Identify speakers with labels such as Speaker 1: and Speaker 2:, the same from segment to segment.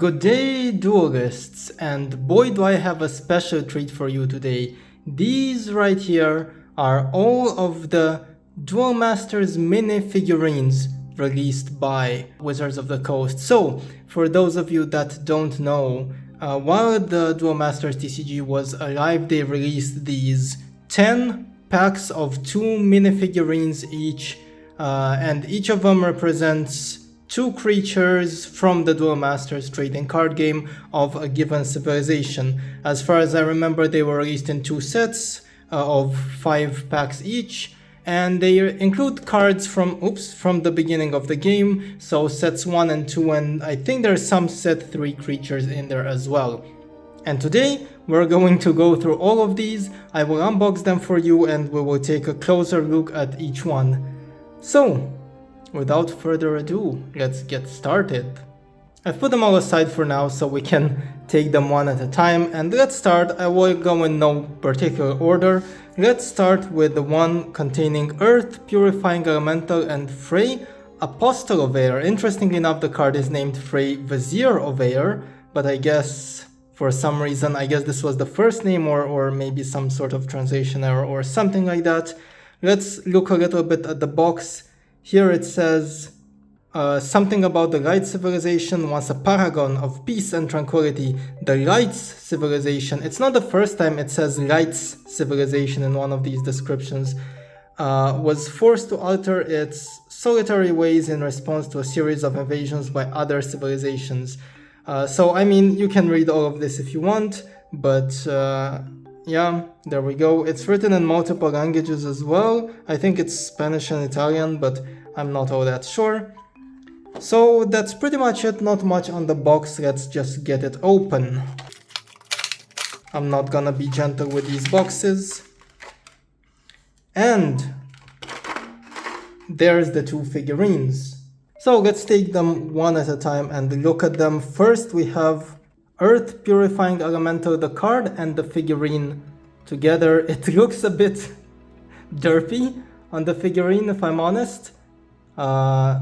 Speaker 1: Good day, duelists, and boy do I have a special treat for you today. These right here are all of the Duel Masters mini figurines released by Wizards of the Coast. So, for those of you that don't know, while the Duel Masters TCG was alive, they released these 10 packs of 2 mini figurines each, and each of them represents 2 creatures from the Duel Masters trading card game of a given civilization. As far as I remember, they were released in 2 sets of 5 packs each, and they include cards from the beginning of the game, so sets 1 and 2, and I think there's some set 3 creatures in there as well. And today we're going to go through all of these. I will unbox them for you and we will take a closer look at each one. So, without further ado, let's get started. I've put them all aside for now so we can take them one at a time, and let's start. I will go in no particular order. Let's start with the one containing Earth, Purifying Elemental, and Frey, Apostle of Air. Interestingly enough, the card is named Frey, Vizier of Air, but I guess for some reason, I guess this was the first name or maybe some sort of translation error or something like that. Let's look a little bit at the box. Here it says something about the Light Civilization, once a paragon of peace and tranquility. The Lights Civilization, it's not the first time it says Lights Civilization in one of these descriptions, was forced to alter its solitary ways in response to a series of invasions by other civilizations. So, I mean, you can read all of this if you want, but yeah, there we go. It's written in multiple languages as well. I think it's Spanish and Italian, but I'm not all that sure. So that's pretty much it, not much on the box. Let's just get it open. I'm not gonna be gentle with these boxes. And there's the 2 figurines. So let's take them one at a time and look at them. First we have Earth Purifying Elemental, the card, and the figurine together. It looks a bit derpy on the figurine, if I'm honest. Yeah,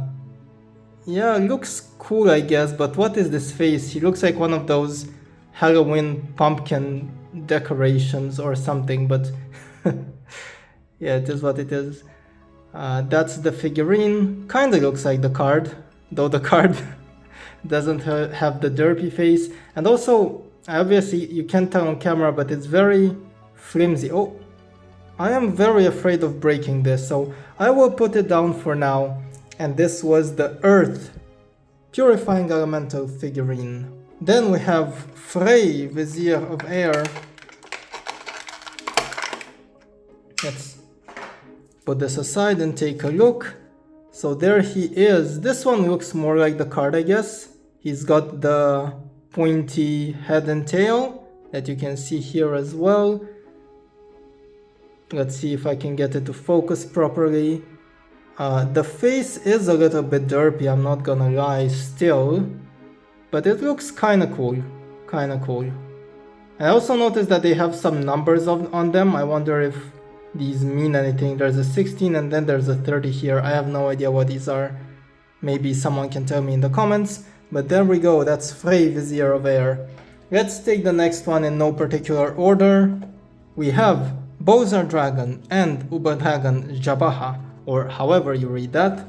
Speaker 1: it looks cool, I guess, but what is this face? He looks like one of those Halloween pumpkin decorations or something, but yeah, it is what it is. That's the figurine. Kinda looks like the card, though the card doesn't have the derpy face. And also, obviously you can't tell on camera, but it's very flimsy. Oh, I am very afraid of breaking this, so I will put it down for now. And this was the Earth Purifying Elemental figurine. Then we have Frey, Vizier of Air. Let's put this aside and take a look. So there he is. This one looks more like the card, I guess. He's got the pointy head and tail that you can see here as well. Let's see if I can get it to focus properly. The face is a little bit derpy, I'm not gonna lie, still. But it looks kinda cool. Kinda cool. I also noticed that they have some numbers on them. I wonder if these mean anything. There's a 16 and then there's a 30 here. I have no idea what these are. Maybe someone can tell me in the comments. But there we go, that's Frey, Vizier of Air. Let's take the next one in no particular order. We have Bak Dragon and Dragon Jabaja, or however you read that.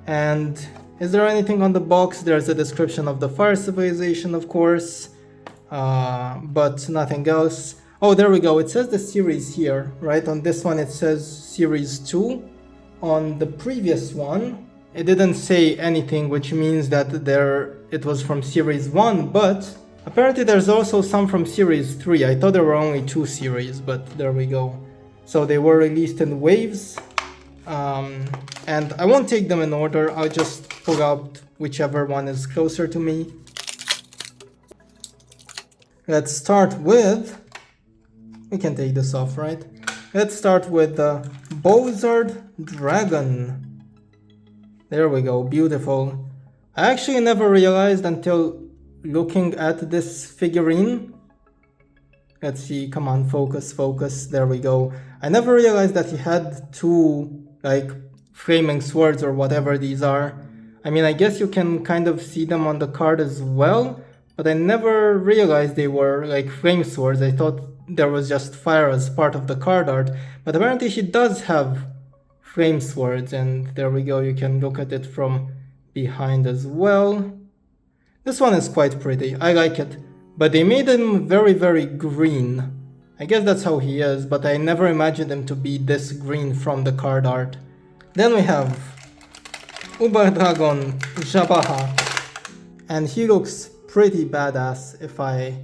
Speaker 1: And is there anything on the box? There's a description of the Fire Civilization, of course, but nothing else. Oh, there we go. It says the series here, right? On this one it says Series 2. On the previous one, it didn't say anything, which means that it was from Series 1, but apparently there's also some from Series 3. I thought there were only 2 series, but there we go. So they were released in waves, and I won't take them in order. I'll just pull out whichever one is closer to me. Let's start with... We can take this off, right? Let's start with the Bak Dragon. There we go, beautiful. I actually never realized until looking at this figurine. Let's see, come on, focus, focus, there we go. I never realized that he had 2, like, flaming swords or whatever these are. I mean, I guess you can kind of see them on the card as well, but I never realized they were like flame swords. I thought there was just fire as part of the card art, but apparently he does have flame swords, and there we go, you can look at it from behind as well. This one is quite pretty, I like it, but they made him very, very green. I guess that's how he is, but I never imagined him to be this green from the card art. Then we have Bak Dragon Jabaja, and he looks pretty badass if I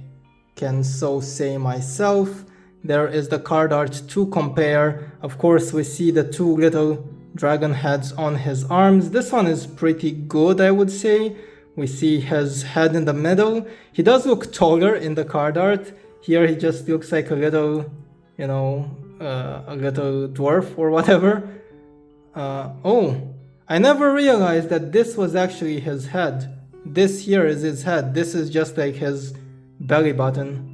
Speaker 1: can so say myself. There is the card art to compare. Of course, we see the two little dragon heads on his arms. This one is pretty good, I would say. We see his head in the middle. He does look taller in the card art. Here he just looks like a little, you know, a little dwarf or whatever. Oh, I never realized that this was actually his head. This here is his head. This is just like his belly button.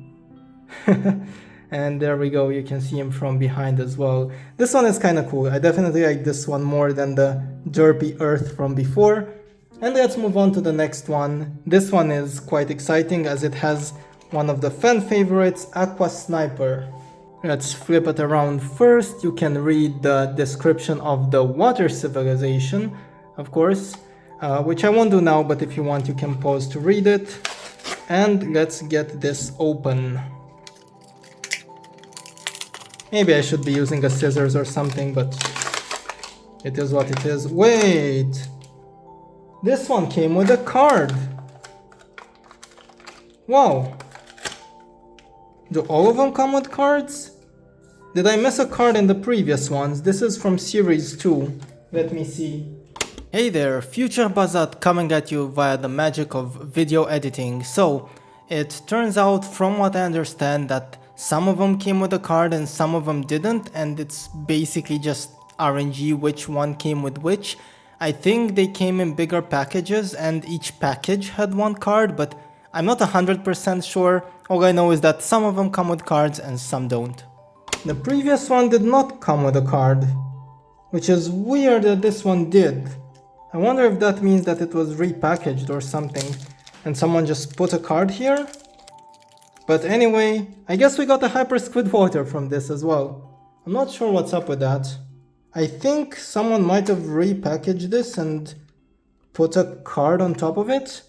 Speaker 1: And there we go, you can see him from behind as well. This one is kind of cool. I definitely like this one more than the derpy earth from before. And let's move on to the next one. This one is quite exciting as it has one of the fan favorites, Aqua Sniper. Let's flip it around first. You can read the description of the water civilization, of course, which I won't do now, but if you want you can pause to read it. And let's get this open. Maybe I should be using a scissors or something, but it is what it is. Wait! This one came with a card! Wow! Do all of them come with cards? Did I miss a card in the previous ones? This is from Series 2. Let me see. Hey there, Future Bazat coming at you via the magic of video editing. So, it turns out from what I understand that some of them came with a card and some of them didn't, and it's basically just RNG which one came with which. I think they came in bigger packages and each package had one card, but I'm not 100% sure. All I know is that some of them come with cards and some don't. The previous one did not come with a card, which is weird that this one did. I wonder if that means that it was repackaged or something and someone just put a card here? But anyway, I guess we got a Hyper Squid Water from this as well. I'm not sure what's up with that. I think someone might have repackaged this and put a card on top of it.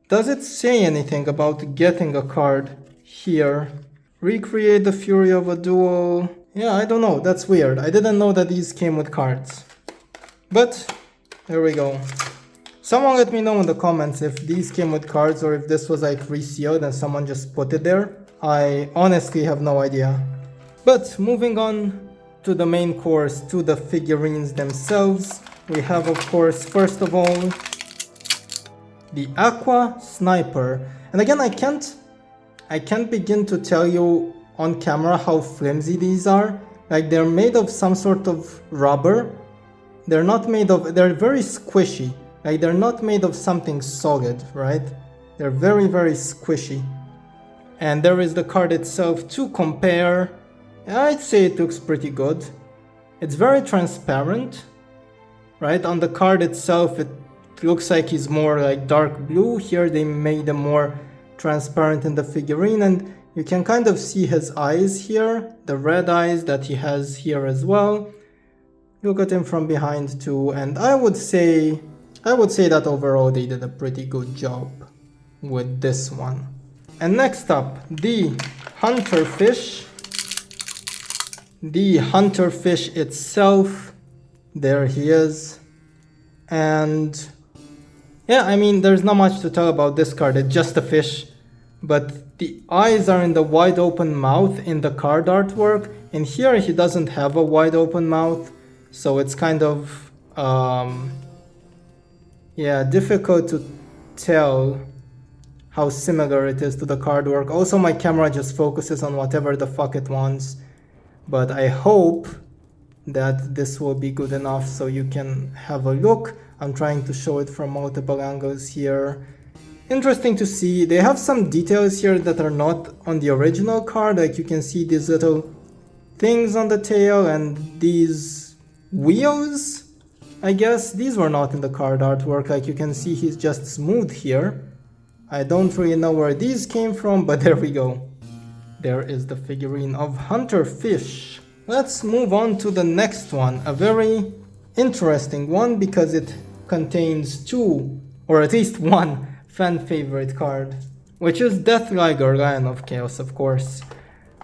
Speaker 1: Does it say anything about getting a card here? Recreate the fury of a duel. Yeah, I don't know, that's weird. I didn't know that these came with cards. But, there we go. Someone let me know in the comments if these came with cards or if this was like resealed and someone just put it there. I honestly have no idea. But moving on to the main course, to the figurines themselves, we have of course first of all the Aqua Sniper. And again, I can't begin to tell you on camera how flimsy these are. Like they're made of some sort of rubber. They're very squishy. Like they're not made of something solid, right? They're very, very squishy. And there is the card itself to compare. I'd say it looks pretty good. It's very transparent, right? On the card itself, it looks like he's more like dark blue. Here they made him more transparent in the figurine, and you can kind of see his eyes here, the red eyes that he has here as well. Look at him from behind too, and I would say that overall they did a pretty good job with this one. And next up, the Hunter Fish. The Hunter Fish itself, there he is. And yeah, I mean, there's not much to tell about this card, it's just a fish. But the eyes are in the wide open mouth in the card artwork. And here he doesn't have a wide open mouth, so it's kind of yeah, difficult to tell how similar it is to the card work. Also, my camera just focuses on whatever the fuck it wants. But I hope that this will be good enough so you can have a look. I'm trying to show it from multiple angles here. Interesting to see. They have some details here that are not on the original card. Like you can see these little things on the tail and these wheels, I guess. These were not in the card artwork. Like you can see he's just smooth here. I don't really know where these came from, but there we go. There is the figurine of Hunter Fish. Let's move on to the next one, a very interesting one because it contains two, or at least one, fan favorite card, which is Deathlier, Lion of Chaos, of course.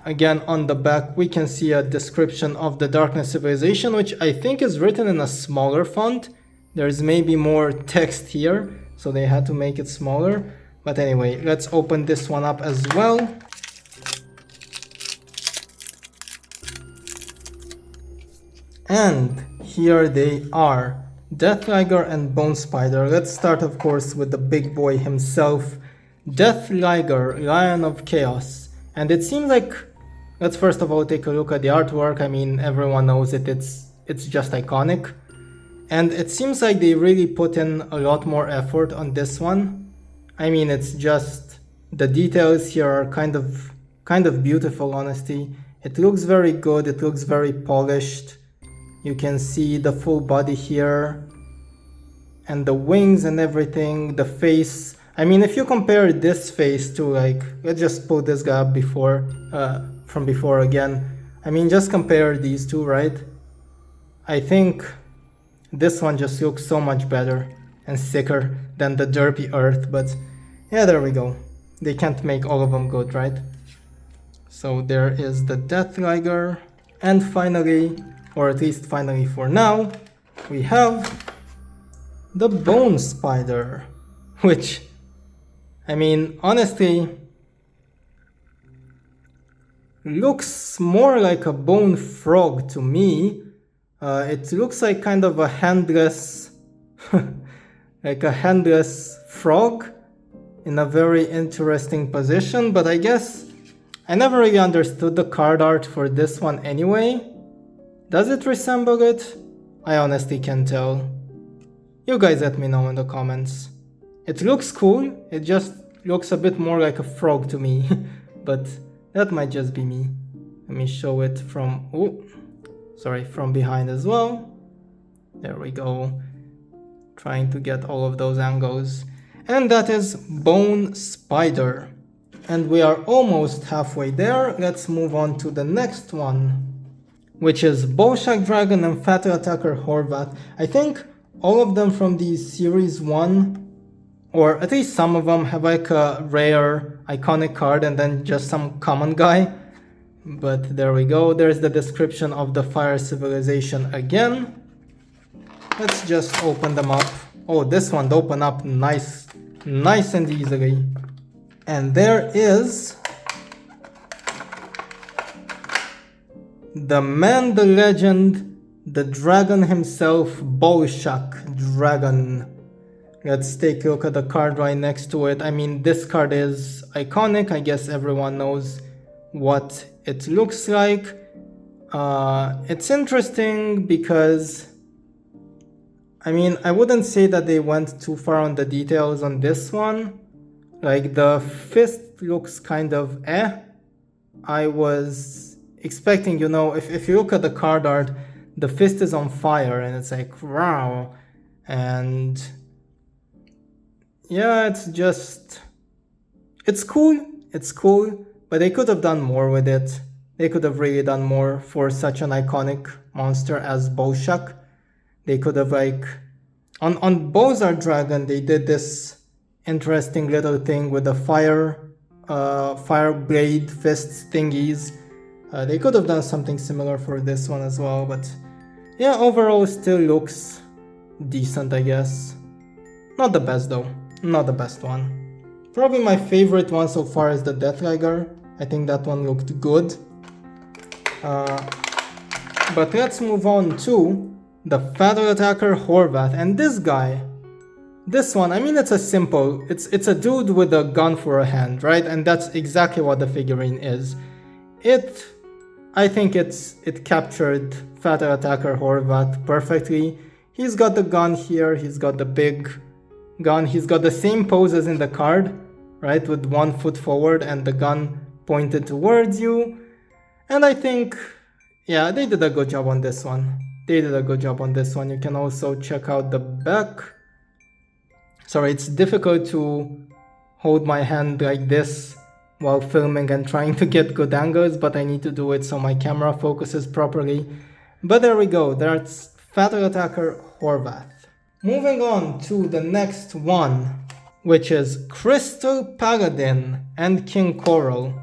Speaker 1: Again, on the back we can see a description of the Darkness Civilization, which I think is written in a smaller font. There's maybe more text here, so they had to make it smaller. But anyway, let's open this one up as well. And here they are, Deathlier and Bone Spider. Let's start, of course, with the big boy himself, Deathlier, Lion of Chaos. And it seems like, let's first of all take a look at the artwork. I mean, everyone knows it, it's just iconic. And it seems like they really put in a lot more effort on this one. I mean, it's just, the details here are kind of beautiful, honestly. It looks very good, it looks very polished. You can see the full body here, and the wings and everything, the face. I mean, if you compare this face to, like, let's just pull this guy up from before again. I mean, just compare these two, right? I think this one just looks so much better and sicker than the derpy earth, but yeah, there we go. They can't make all of them good, right? So there is the Deathlier, and finally, or at least finally for now, we have the Bone Spider, which, I mean, honestly, looks more like a bone frog to me. It looks like kind of a handless, like a handless frog in a very interesting position, but I guess I never really understood the card art for this one anyway. Does it resemble it? I honestly can't tell. You guys let me know in the comments. It looks cool, it just looks a bit more like a frog to me, but that might just be me. Let me show it from, from behind as well. There we go. Trying to get all of those angles. And that is Bone Spider. And we are almost halfway there. Let's move on to the next one, which is Bak Dragon and Fatal Attacker Horvat. I think all of them from the series 1, or at least some of them, have like a rare iconic card and then just some common guy. But there we go, there's the description of the Fire Civilization again. Let's just open them up. Oh, this one opened up nice and easily. And there is the man, the legend, the dragon himself, Bak Dragon. Let's take a look at the card right next to it. I mean, this card is iconic. I guess everyone knows what it looks like. It's interesting because, I mean, I wouldn't say that they went too far on the details on this one. Like, the fist looks kind of I was expecting, you know, if you look at the card art, the fist is on fire and it's like, wow. And yeah, it's just, it's cool, but they could have done more with it. They could have really done more for such an iconic monster as Bak. They could have, like, on Bak Dragon, they did this interesting little thing with the fire blade fists thingies. They could have done something similar for this one as well, but yeah, overall still looks decent, I guess. Not the best though, not the best one. Probably my favorite one so far is the Deathlier. I think that one looked good. But let's move on to the Fatal Attacker Horvat, and this guy, this one, I mean, it's a simple, it's a dude with a gun for a hand, right? And that's exactly what the figurine is. I think it captured Fatal Attacker Horvat perfectly. He's got the gun here, he's got the big gun, he's got the same pose as in the card, right? With 1 foot forward and the gun pointed towards you. And I think, yeah, they did a good job on this one. They did a good job on this one. You can also check out the back. Sorry, it's difficult to hold my hand like this while filming and trying to get good angles, but I need to do it so my camera focuses properly. But there we go, that's Fatal Attacker Horvath. Moving on to the next one, which is Crystal Paladin and King Coral.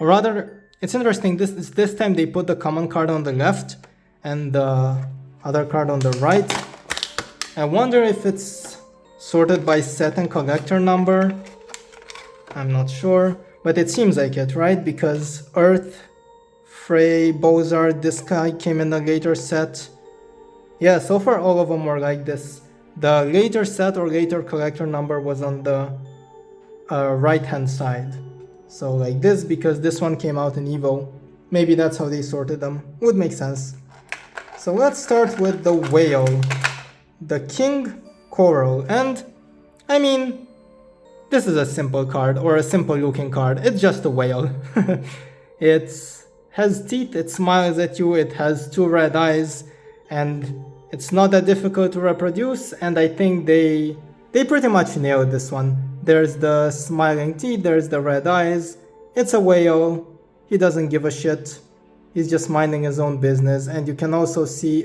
Speaker 1: Or rather, it's interesting, this time they put the common card on the left and the other card on the right. I wonder if it's sorted by set and collector number. I'm not sure, but it seems like it, right? Because Earth, Frey, Bozard, this guy came in a later set. Yeah, so far all of them were like this. The later set or later collector number was on the right hand side. So like this, because this one came out in Evo. Maybe that's how they sorted them. Would make sense. So let's start with the whale. The King Coral. And I mean, this is a simple card, or a simple looking card. It's just a whale. It has teeth, it smiles at you, it has 2 red eyes, and it's not that difficult to reproduce, and I think they pretty much nailed this one. There's the smiling teeth, there's the red eyes. It's a whale. He doesn't give a shit. He's just minding his own business, and you can also see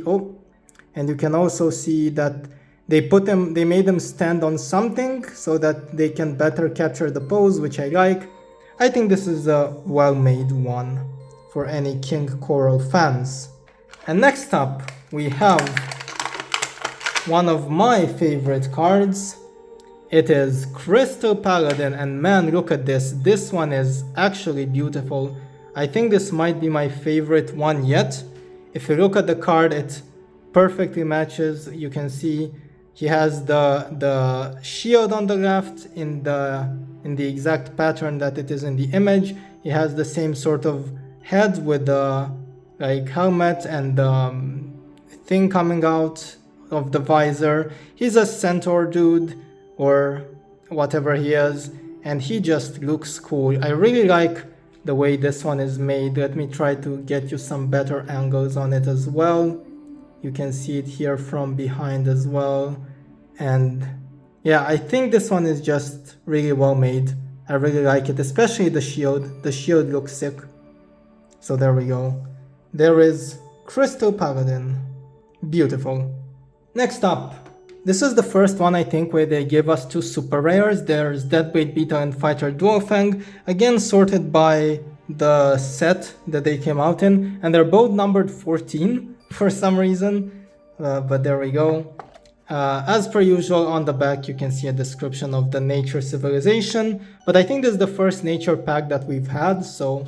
Speaker 1: that they made him stand on something so that they can better capture the pose, which I like. I think this is a well-made one for any King Coral fans. And next up, we have one of my favorite cards. It is Crystal Paladin, and man, look at this. This one is actually beautiful. I think this might be my favorite one yet. If you look at the card, it perfectly matches. You can see he has the shield on the left in the exact pattern that it is in the image. He has the same sort of head with the like helmet and thing coming out of the visor. He's a centaur dude or whatever he is, and he just looks cool. I really like the way this one is made. Let me try to get you some better angles on it as well. You can see it here from behind as well. And yeah, I think this one is just really well made. I really like it, especially the shield. The shield looks sick. So there we go. There is Crystal Paladin. Beautiful. Next up, this is the first one I think where they give us 2 super rares. There's Deathblade Beetle and Fighter Dual Fang, again sorted by the set that they came out in, and they're both numbered 14 for some reason, but there we go. As per usual, on the back you can see a description of the nature civilization, but I think this is the first nature pack that we've had, so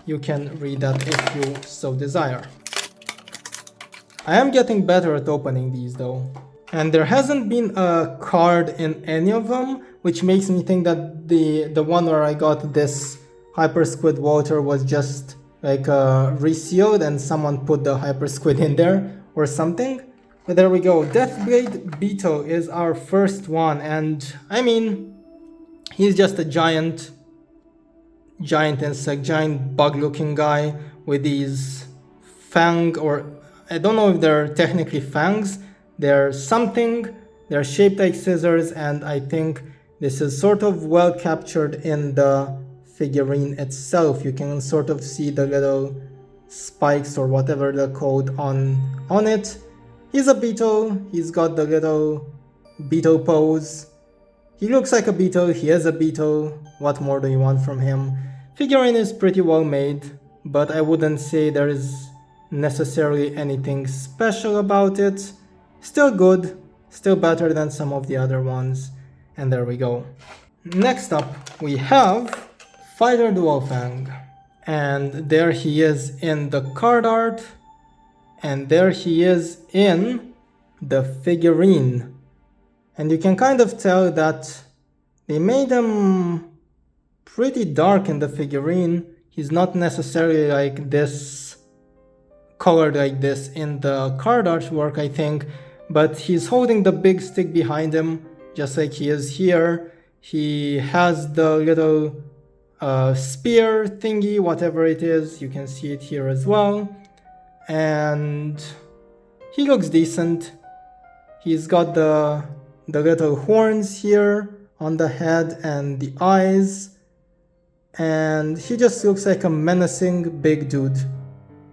Speaker 1: you can read that if you so desire. I am getting better at opening these though. And there hasn't been a card in any of them, which makes me think that the one where I got this Hyper Squid Water was just like resealed and someone put the Hyper Squid in there or something. But there we go. Deathblade Beetle is our first one, and I mean, he's just a giant insect, giant bug looking guy with these fang, or I don't know if they're technically fangs. They're something, they're shaped like scissors, and I think this is sort of well captured in the figurine itself. You can sort of see the little spikes or whatever they're called on it. He's a beetle, he's got the little beetle pose. He looks like a beetle, he is a beetle. What more do you want from him? Figurine is pretty well made, but I wouldn't say there is necessarily anything special about it. Still good, still better than some of the other ones, and there we go. Next up, we have Fighter Dual Fang, and there he is in the card art, and there he is in the figurine. And you can kind of tell that they made him pretty dark in the figurine. He's not necessarily like this, colored like this in the card artwork, I think. But he's holding the big stick behind him, just like he is here. He has the little spear thingy, whatever it is. You can see it here as well. And he looks decent. He's got the little horns here on the head and the eyes. And he just looks like a menacing big dude,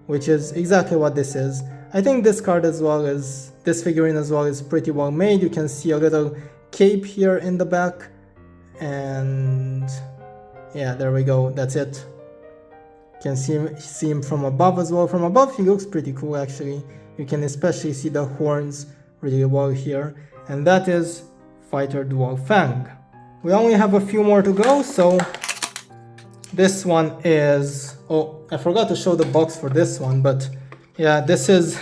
Speaker 1: which is exactly what this is. I think this card as well as this figurine as well is pretty well made. You can see a little cape here in the back, and yeah, there we go, that's it. You can see him from above as well. From above he looks pretty cool actually. You can especially see the horns really well here, and that is Fighter Duel Fang. We only have a few more to go, so this one is, oh, I forgot to show the box for this one, but yeah, this is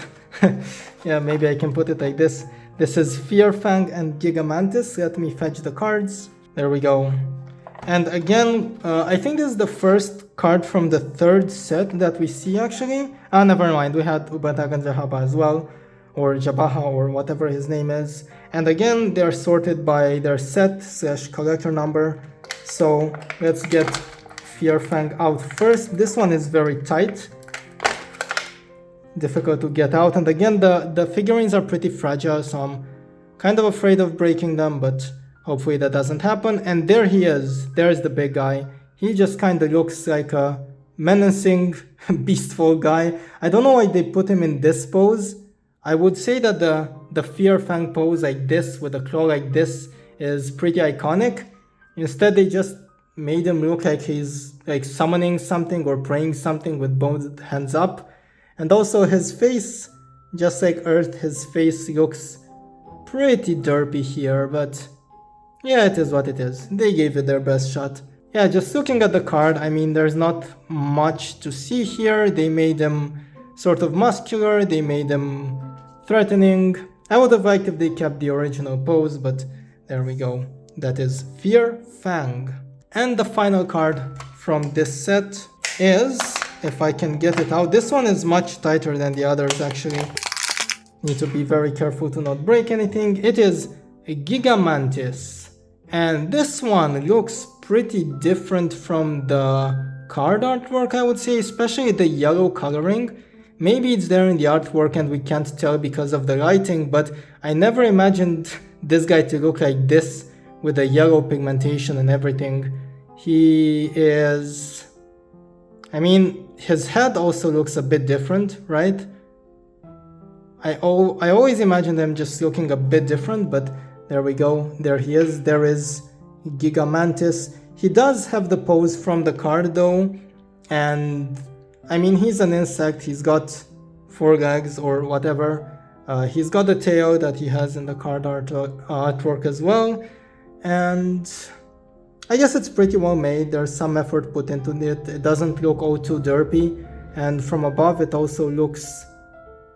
Speaker 1: yeah, maybe I can put it like this. This is Fang and Giga Mantis. Let me fetch the cards. There we go. And again, I think this is the first card from the third set that we see actually. Ah, never mind, we had Dragon Jabaja as well, or Jabaja, or whatever his name is. And again, they're sorted by their set/collector number. So let's get Fang out first. This one is very tight, difficult to get out. And again, the figurines are pretty fragile, so I'm kind of afraid of breaking them, but hopefully that doesn't happen. And there he is. There's the big guy. He just kind of looks like a menacing, beastful guy. I don't know why they put him in this pose. I would say that the Fang pose like this, with a claw like this, is pretty iconic. Instead, they just made him look like he's like summoning something or praying something with both hands up. And also his face, just like Earth, his face looks pretty derpy here, but yeah, it is what it is. They gave it their best shot. Yeah, just looking at the card, I mean, there's not much to see here. They made him sort of muscular, they made him threatening. I would have liked if they kept the original pose, but there we go. That is Fang. And the final card from this set is, if I can get it out, this one is much tighter than the others actually. Need to be very careful to not break anything. It is a Giga Mantis. And this one looks pretty different from the card artwork, I would say, especially the yellow coloring. Maybe it's there in the artwork and we can't tell because of the lighting, but I never imagined this guy to look like this with the yellow pigmentation and everything. He is... I mean, his head also looks a bit different, right? I always imagined him just looking a bit different, but there we go. There he is. There is Giga Mantis. He does have the pose from the card though, and I mean, he's an insect. He's got 4 legs or whatever. He's got the tail that he has in the card artwork as well, and I guess it's pretty well made. There's some effort put into it. It doesn't look all too derpy, and from above it also looks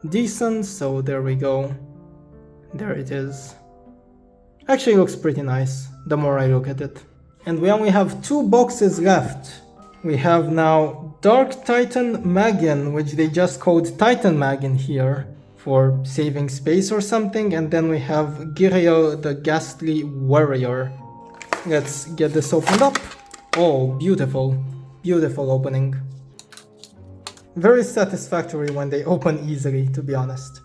Speaker 1: decent, so there we go. There it is. Actually looks pretty nice, the more I look at it. And we only have 2 boxes left. We have now Dark Titan Magan, which they just called Titan Magan here for saving space or something, and then we have Giga the Ghastly Warrior. Let's get this opened up. Oh, beautiful. Beautiful opening. Very satisfactory when they open easily, to be honest.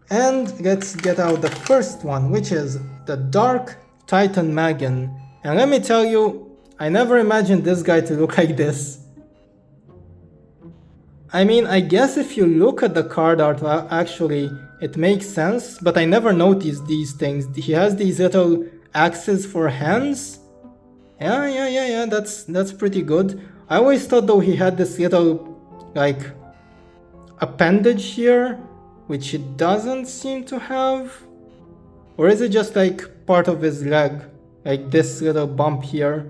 Speaker 1: And let's get out the first one, which is the Dark Titan Magan. And let me tell you, I never imagined this guy to look like this. I mean, I guess if you look at the card art, actually, it makes sense, but I never noticed these things. He has these little axes for hands. Yeah, that's pretty good. I always thought though he had this little, like, appendage here, which he doesn't seem to have. Or is it just like part of his leg, like this little bump here?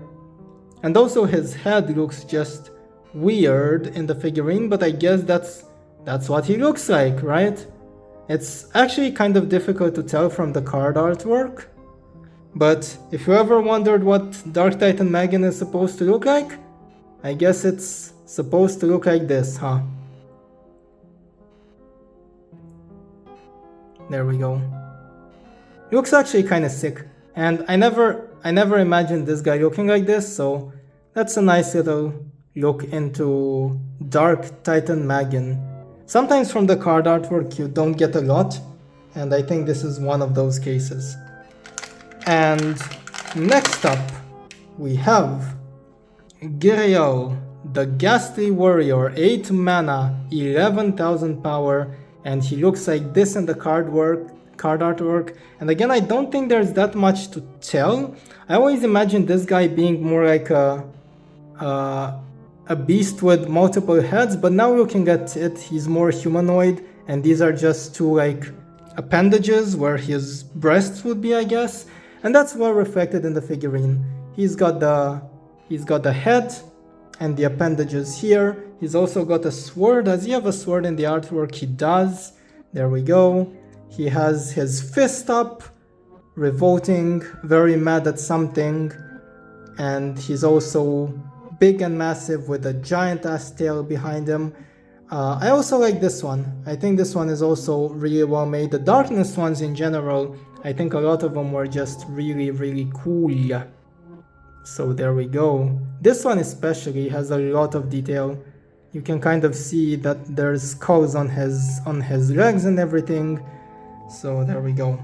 Speaker 1: And also his head looks just weird in the figurine, but I guess that's what he looks like, right? It's actually kind of difficult to tell from the card artwork. But if you ever wondered what Dark Titan Magan is supposed to look like, I guess it's supposed to look like this, huh? There we go. Looks actually kind of sick, and I never imagined this guy looking like this, so that's a nice little look into Dark Titan Magan. Sometimes from the card artwork you don't get a lot, and I think this is one of those cases. And Next up, we have Giga, the Ghastly Warrior, 8 mana, 11,000 power, and he looks like this in the card artwork. And again, I don't think there's that much to tell. I always imagined this guy being more like a beast with multiple heads, but now looking at it, he's more humanoid, and these are just two like appendages where his breasts would be, I guess, and that's well reflected in the figurine. He's got the head and the appendages here. He's also got a sword. Does he have a sword in the artwork? He does. There we go. He has his fist up, revolting, very mad at something, and he's also big and massive with a giant ass tail behind him. I also like this one. I think this one is also really well made. The darkness ones in general, I think a lot of them were just really, really cool. So there we go. This one especially has a lot of detail. You can kind of see that there's skulls on his legs and everything. So there we go.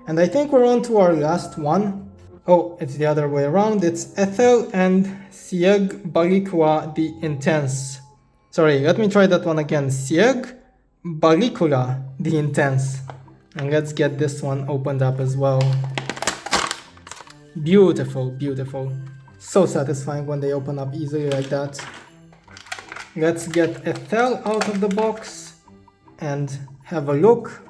Speaker 1: And I think we're on to our last one. Oh, it's the other way around. It's Ethel and Sieg Balicula the Intense. Sorry, let me try that one again. Sieg Balicula the Intense. And let's get this one opened up as well. Beautiful, beautiful. So satisfying when they open up easily like that. Let's get Ethel out of the box and have a look.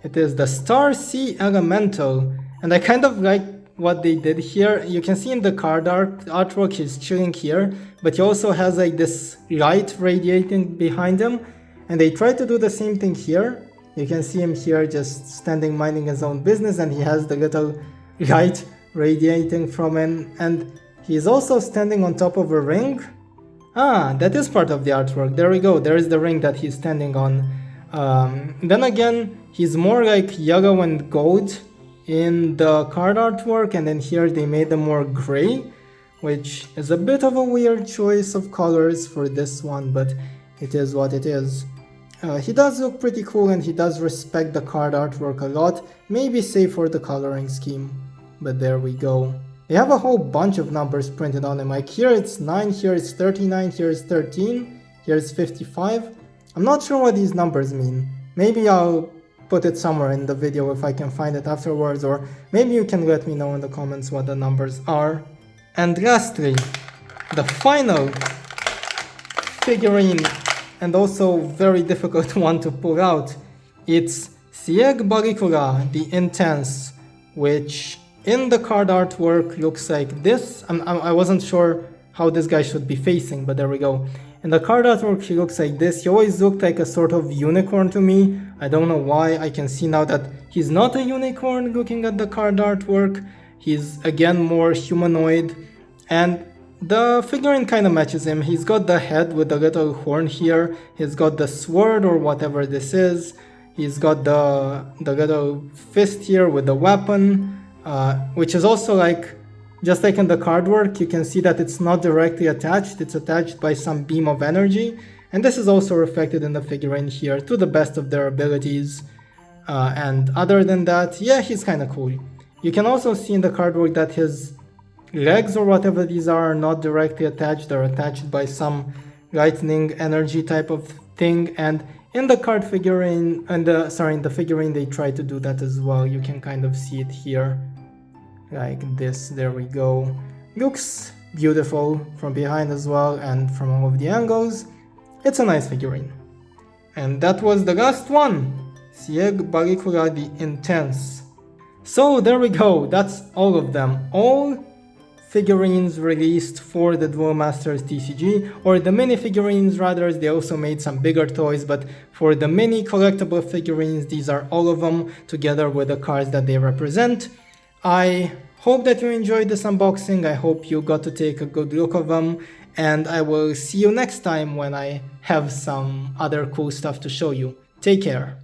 Speaker 1: It is the Star Sea Elemental, and I kind of like what they did here. You can see in the card artwork he's chilling here, but he also has like this light radiating behind him, and they try to do the same thing here. You can see him here just standing minding his own business, and he has the little light radiating from him, and he's also standing on top of a ring. Ah, that is part of the artwork. There we go. There is the ring that he's standing on. Then again, he's more like yellow and gold in the card artwork, and then here they made them more gray, which is a bit of a weird choice of colors for this one, but it is what it is. He does look pretty cool, and he does respect the card artwork a lot, maybe save for the coloring scheme, but there we go. They have a whole bunch of numbers printed on him, like here it's 9, here it's 39, here it's 13, here it's 55. I'm not sure what these numbers mean. Maybe I'll put it somewhere in the video if I can find it afterwards, or maybe you can let me know in the comments what the numbers are. And lastly, the final figurine, and also very difficult one to pull out. It's Sieg Balicula the Intense, which in the card artwork looks like this. I wasn't sure how this guy should be facing, but there we go. In the card artwork he looks like this. He always looked like a sort of unicorn to me. I don't know why. I can see now that he's not a unicorn looking at the card artwork. He's again more humanoid, and the figurine kind of matches him. He's got the head with the little horn here. He's got the sword or whatever this is. He's got the little fist here with the weapon, which is also like, just like in the card work, you can see that it's not directly attached, it's attached by some beam of energy, and this is also reflected in the figurine here to the best of their abilities. And other than that, yeah, he's kind of cool. You can also see in the card work that his legs or whatever these are not directly attached, they're attached by some lightning energy type of thing, and in the card figurine, in the figurine they try to do that as well. You can kind of see it here. Like this, there we go. Looks beautiful from behind as well, and from all of the angles. It's a nice figurine. And that was the last one, Sieg Balicula the Intense. So there we go, that's all of them. All figurines released for the Duel Masters TCG, or the mini figurines rather. They also made some bigger toys, but for the mini collectible figurines, these are all of them together with the cards that they represent. I hope that you enjoyed this unboxing. I hope you got to take a good look of them, and I will see you next time when I have some other cool stuff to show you. Take care.